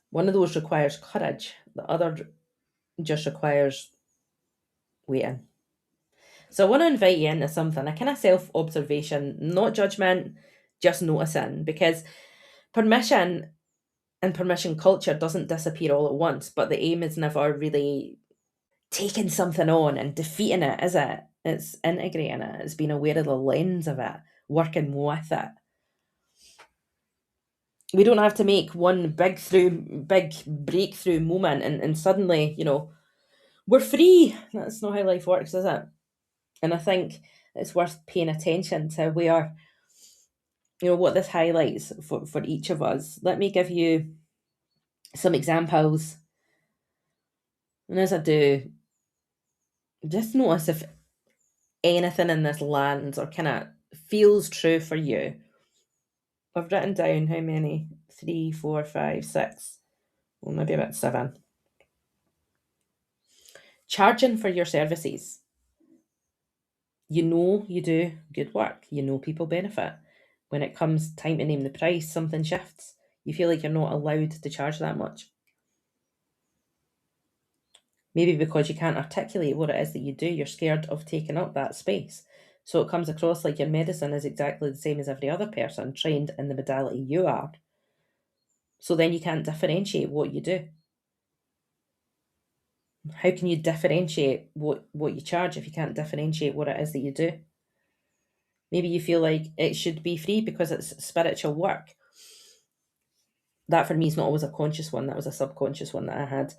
One of those requires courage. The other just requires waiting. So I want to invite you into something, a kind of self-observation, not judgment, just noticing, because permission and permission culture doesn't disappear all at once, but the aim is never really taking something on and defeating it, is it? It's integrating it. It's being aware of the lens of it, working with it. We don't have to make one big breakthrough moment and suddenly, we're free. That's not how life works, is it? And I think it's worth paying attention to where, what this highlights for each of us. Let me give you some examples. And as I do, just notice if anything in this lands or kind of feels true for you. I've written down how many? 3, 4, 5, 6. Well, maybe about 7. Charging for your services. You know you do good work. You know people benefit. When it comes time to name the price, something shifts. You feel like you're not allowed to charge that much. Maybe because you can't articulate what it is that you do, you're scared of taking up that space. So it comes across like your medicine is exactly the same as every other person trained in the modality you are. So then you can't differentiate what you do. How can you differentiate what you charge if you can't differentiate what it is that you do? Maybe you feel like it should be free because it's spiritual work. That for me is not always a conscious one. That was a subconscious one that I had.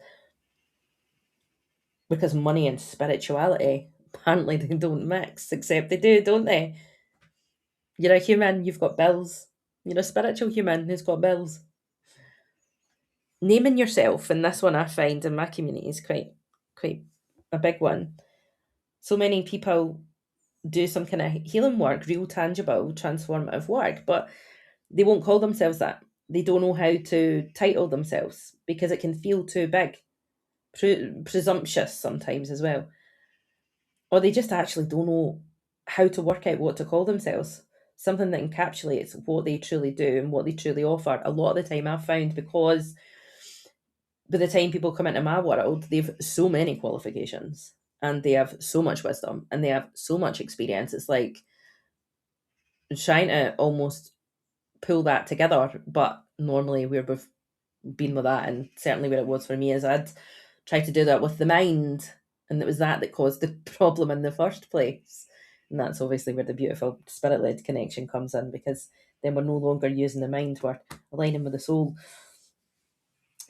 Because money and spirituality, apparently they don't mix, except they do, don't they? You're a human, you've got bills. You're a spiritual human who's got bills. Naming yourself, and this one I find in my community is quite a big one. So many people do some kind of healing work, real tangible, transformative work, but they won't call themselves that. they don't know how to title themselves because it can feel too big, presumptuous sometimes as well. Or they just actually don't know how to work out what to call themselves. Something that encapsulates what they truly do and what they truly offer. A lot of the time I've found, because by the time people come into my world, they've so many qualifications and they have so much wisdom and they have so much experience. It's like trying to almost pull that together. But normally we're both been with that, and certainly where it was for me is I'd try to do that with the mind, and it was that caused the problem in the first place. And that's obviously where the beautiful spirit-led connection comes in, because then we're no longer using the mind, we're aligning with the soul.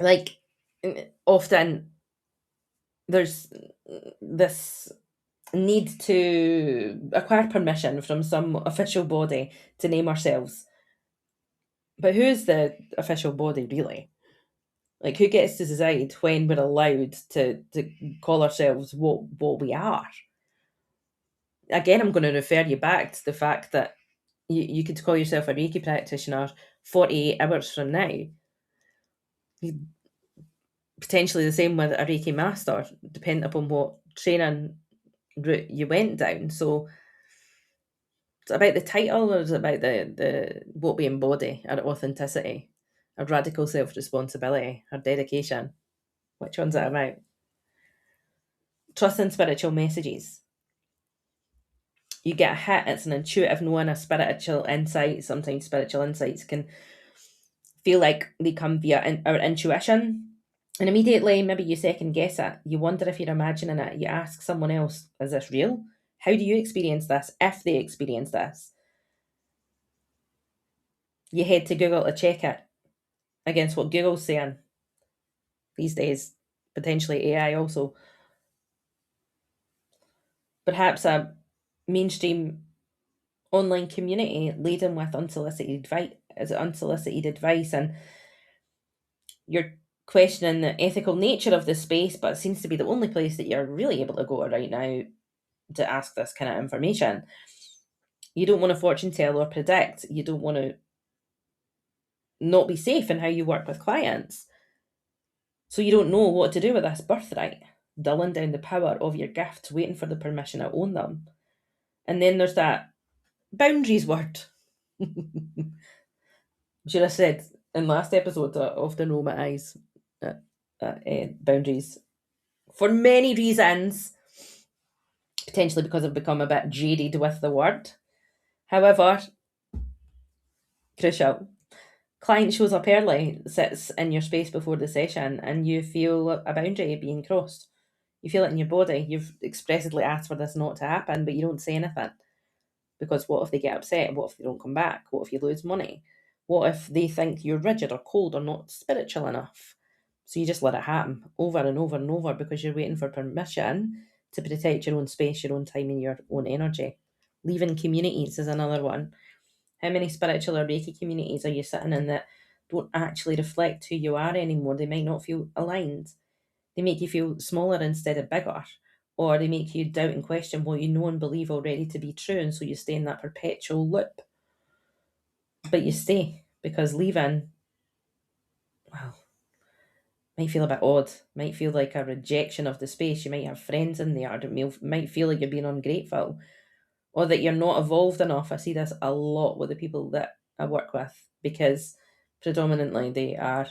Like, often there's this need to acquire permission from some official body to name ourselves. But who's the official body, really? Like, who gets to decide when we're allowed to call ourselves what we are? Again, I'm going to refer you back to the fact that you could call yourself a Reiki practitioner 48 hours from now. Potentially the same with a Reiki master, depending upon what training route you went down. So it's about the title, or is it about the what we embody, our authenticity, our radical self-responsibility, our dedication? Which one's it about? Trust in spiritual messages. You get a hit, it's an intuitive knowing, a spiritual insight. Sometimes spiritual insights can feel like they come via our intuition. And immediately, maybe you second guess it. You wonder if you're imagining it. You ask someone else, is this real? How do you experience this, if they experience this? You head to Google to check it against what Google's saying. These days, potentially AI also. Perhaps a mainstream online community laden with unsolicited advice, and you're questioning the ethical nature of the space, but it seems to be the only place that you're really able to go to right now to ask this kind of information. You don't want to fortune tell or predict. You don't want to not be safe in how you work with clients. So you don't know what to do with this birthright, dulling down the power of your gifts, waiting for the permission to own them. And then there's that boundaries word. Should have said in last episode that I often roll my eyes at boundaries for many reasons, potentially because I've become a bit jaded with the word. However, crucial. Client shows up early, sits in your space before the session, and you feel a boundary being crossed. You feel it in your body. You've expressly asked for this not to happen, but you don't say anything. Because what if they get upset? What if they don't come back? What if you lose money? What if they think you're rigid or cold or not spiritual enough? So you just let it happen over and over and over because you're waiting for permission to protect your own space, your own time, and your own energy. Leaving communities is another one. How many spiritual or Reiki communities are you sitting in that don't actually reflect who you are anymore? They might not feel aligned. They make you feel smaller instead of bigger, or they make you doubt and question what you know and believe already to be true, and so you stay in that perpetual loop. But you stay because leaving, well, might feel a bit odd, might feel like a rejection of the space. You might have friends in there, it might feel like you're being ungrateful, or that you're not evolved enough. I see this a lot with the people that I work with, because predominantly they are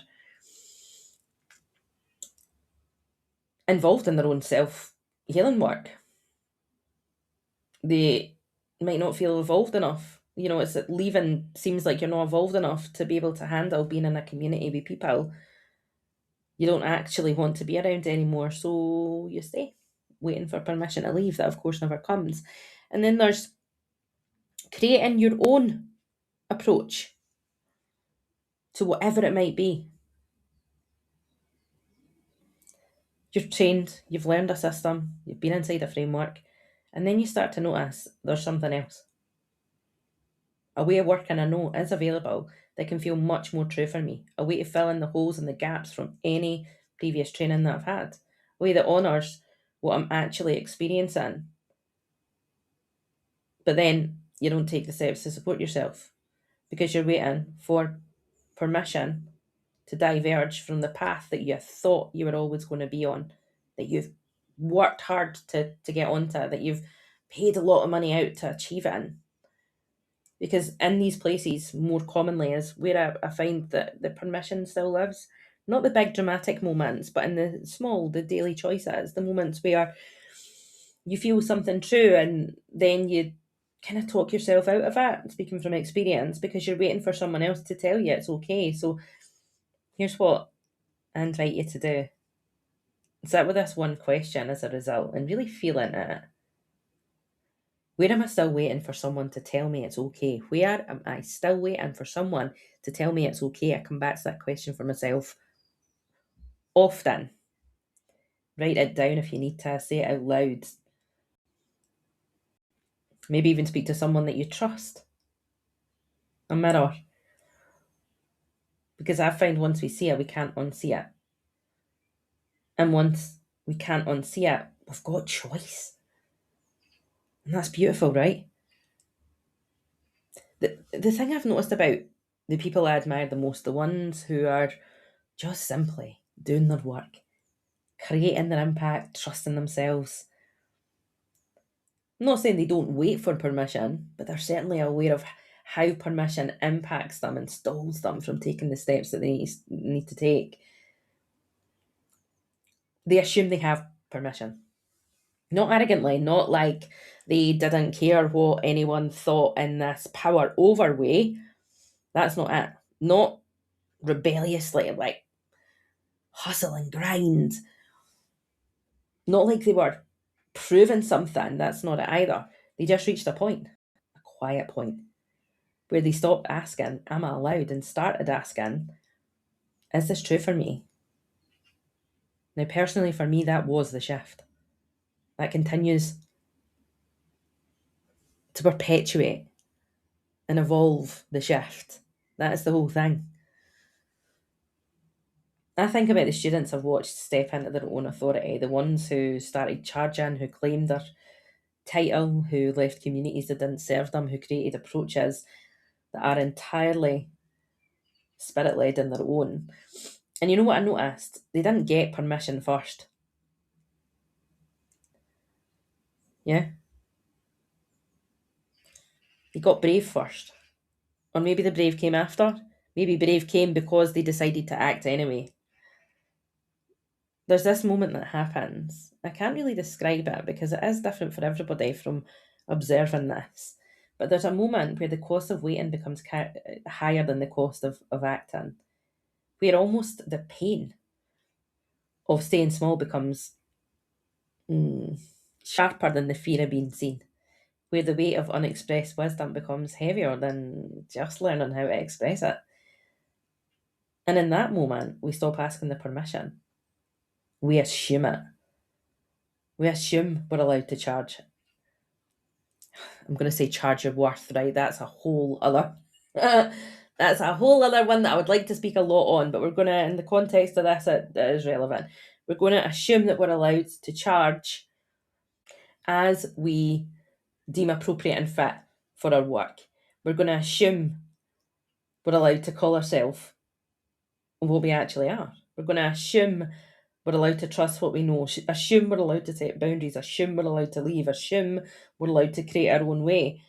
involved in their own self-healing work. They might not feel evolved enough. You know, it's that leaving seems like you're not evolved enough to be able to handle being in a community with people you don't actually want to be around anymore, so you stay, waiting for permission to leave. That, of course, never comes. And then there's creating your own approach to whatever it might be. You're trained, you've learned a system, you've been inside a framework, and then you start to notice there's something else. A way of working I know is available that can feel much more true for me. A way to fill in the holes and the gaps from any previous training that I've had. A way that honours what I'm actually experiencing. But then you don't take the steps to support yourself because you're waiting for permission to diverge from the path that you thought you were always going to be on, that you've worked hard to get onto, that you've paid a lot of money out to achieve it in. Because in these places, more commonly, is where I find that the permission still lives. Not the big dramatic moments, but in the small, the daily choices, the moments where you feel something true and then you kind of talk yourself out of it, speaking from experience, because you're waiting for someone else to tell you it's okay. So here's what I invite you to do. Sit with this one question as a result and really feel into it. Where am I still waiting for someone to tell me it's okay? Where am I still waiting for someone to tell me it's okay? I come back to that question for myself often. Write it down if you need to, say it out loud. Maybe even speak to someone that you trust. A mirror. Because I find once we see it, we can't unsee it. And once we can't unsee it, we've got choice. And that's beautiful, right? The thing I've noticed about the people I admire the most, the ones who are just simply doing their work, creating their impact, trusting themselves. I'm not saying they don't wait for permission, but they're certainly aware of how permission impacts them and stalls them from taking the steps that they need to take. They assume they have permission. Not arrogantly, not like they didn't care what anyone thought in this power over way. That's not it. Not rebelliously, like hustle and grind. Not like they were proving something. That's not it either. They just reached a point, a quiet point, where they stopped asking, am I allowed? And started asking, is this true for me? Now, personally, for me, that was the shift. That continues to perpetuate and evolve the shift. That is the whole thing. I think about the students I've watched step into their own authority, the ones who started charging, who claimed their title, who left communities that didn't serve them, who created approaches that are entirely spirit-led in their own. And you know what I noticed? They didn't get permission first. Yeah? They got brave first. Or maybe the brave came after. Maybe brave came because they decided to act anyway. There's this moment that happens. I can't really describe it because it is different for everybody from observing this. But there's a moment where the cost of waiting becomes higher than the cost of acting. Where almost the pain of staying small becomes sharper than the fear of being seen. Where the weight of unexpressed wisdom becomes heavier than just learning how to express it. And in that moment, we stop asking the permission. We assume it. We assume we're allowed to charge. I'm going to say charge your worth, right? That's a whole other... that's a whole other one that I would like to speak a lot on, but we're going to, in the context of this, it is relevant. We're going to assume that we're allowed to charge as we deem appropriate and fit for our work. We're going to assume we're allowed to call ourselves what we actually are. We're going to assume we're allowed to trust what we know, assume we're allowed to set boundaries, assume we're allowed to leave, assume we're allowed to create our own way.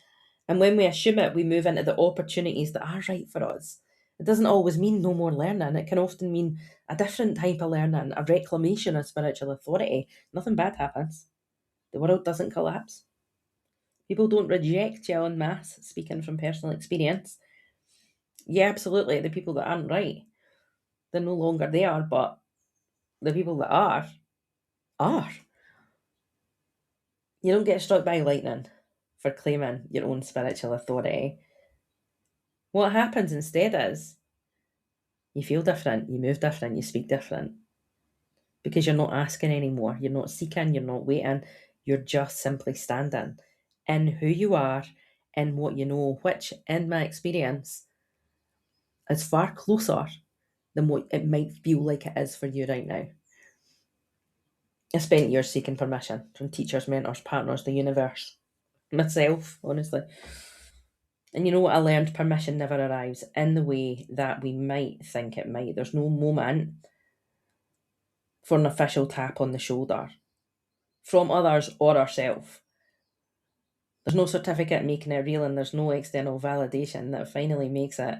And when we assume it, we move into the opportunities that are right for us. It doesn't always mean no more learning. It can often mean a different type of learning, a reclamation of spiritual authority. Nothing bad happens. The world doesn't collapse. People don't reject you en masse, speaking from personal experience. Yeah, absolutely, the people that aren't right, they're no longer there, but the people that are. You don't get struck by lightning for claiming your own spiritual authority. What happens instead is you feel different, you move different, you speak different. Because you're not asking anymore, you're not seeking, you're not waiting, you're just simply standing in who you are, in what you know, which, in my experience, is far closer than what it might feel like it is for you right now. I spent years seeking permission from teachers, mentors, partners, the universe, myself, honestly. And you know what I learned? Permission never arrives in the way that we might think it might. There's no moment for an official tap on the shoulder from others or ourselves. There's no certificate making it real, and there's no external validation that finally makes it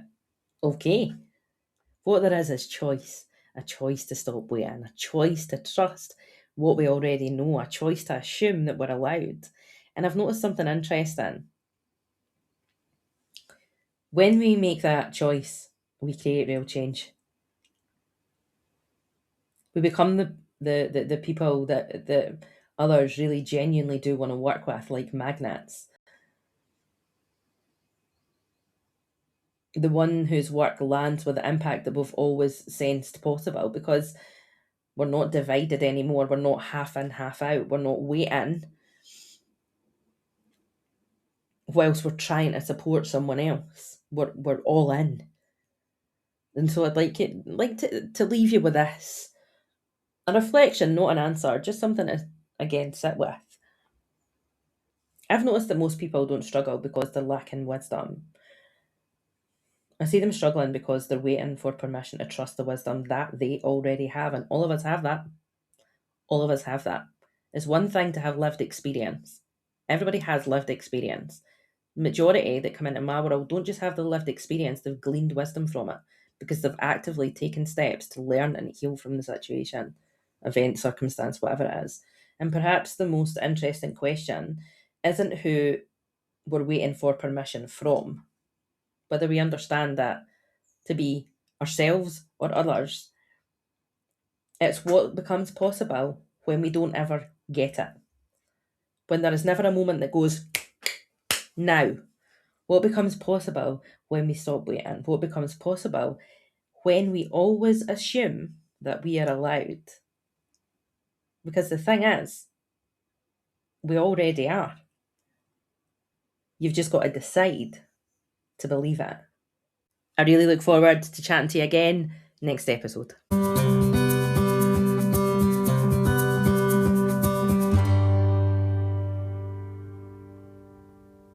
okay. What there is choice. A choice to stop waiting, a choice to trust what we already know, a choice to assume that we're allowed. And I've noticed something interesting. When we make that choice, we create real change. We become the people that others really genuinely do want to work with, like magnets. The one whose work lands with the impact that we've always sensed possible, because we're not divided anymore. We're not half in, half out. We're not waiting whilst we're trying to support someone else. We're all in. And so I'd like to leave you with this. A reflection, not an answer, just something to, again, sit with. I've noticed that most people don't struggle because they're lacking wisdom. I see them struggling because they're waiting for permission to trust the wisdom that they already have. And all of us have that. All of us have that. It's one thing to have lived experience. Everybody has lived experience. Majority that come into my world don't just have the lived experience, they've gleaned wisdom from it because they've actively taken steps to learn and heal from the situation, event, circumstance, whatever it is. And perhaps the most interesting question isn't who we're waiting for permission from, whether we understand that to be ourselves or others. It's what becomes possible when we don't ever get it. When there is never a moment that goes, now. What becomes possible when we stop waiting? What becomes possible when we always assume that we are allowed? Because the thing is, we already are. You've just got to decide to believe it. I really look forward to chatting to you again next episode.